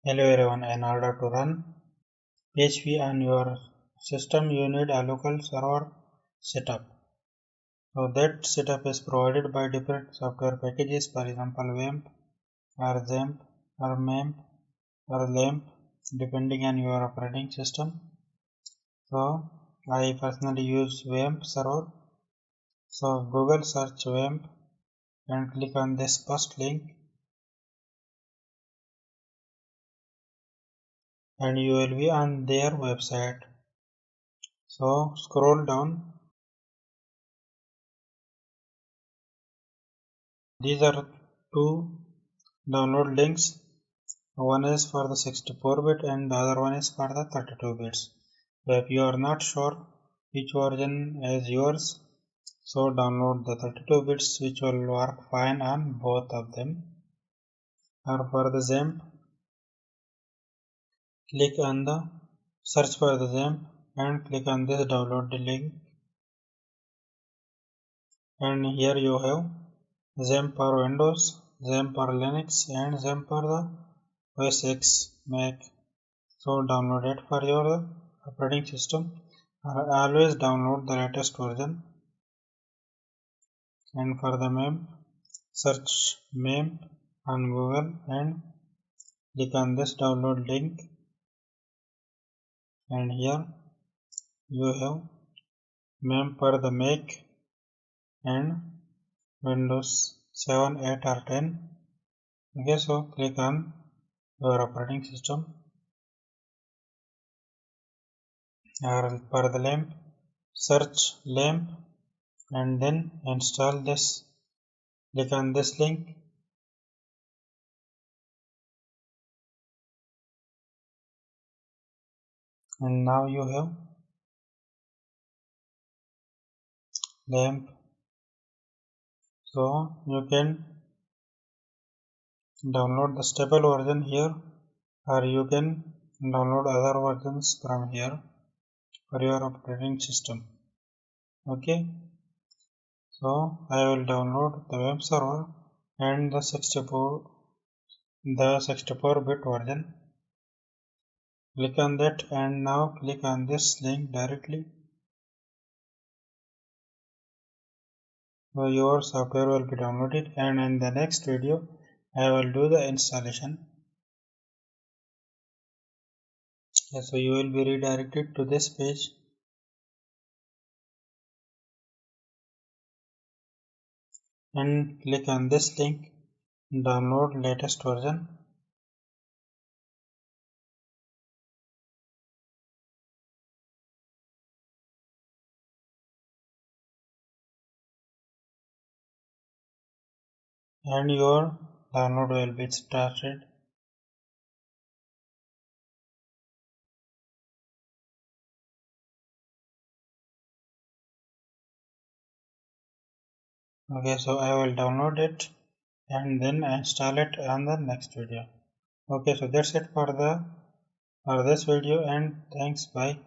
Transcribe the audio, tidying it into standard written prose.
Hello everyone, in order to run PHP on your system you need a local server setup. So that setup is provided by different software packages, for example wamp or xamp or mamp or lamp depending on your operating system. So I personally use wamp server. So Google search wamp and click on this first link and you will be on their website. So scroll down. These are two download links. One is for the 64-bit and the other one is for the 32 bits. So if you are not sure which version is yours, so download the 32 bits which will work fine on both of them. Or for the xamp, click on the search for the xamp and click on this download the link. And here you have xamp for Windows, xamp for Linux and xamp for the OS X Mac. So download it for your operating system. Always download the latest version. And for the mamp, search mamp on Google and click on this download link. And here you have mamp for the Mac and Windows 7, 8 or 10. Okay, so click on your operating system. Or for the lamp, search lamp and then install this. Click on this link and now you have lamp. So you can download the stable version here or you can download other versions from here for your operating system. Okay, so I will download the web server and the 64-bit version. Click on that and now click on this link directly. So your software will be downloaded and in the next video I will do the installation. So you will be redirected to this page. And click on this link, download latest version. And your download will be started. Okay, so I will download it and then install it on the next video. Okay, so that's it for this video and thanks, bye.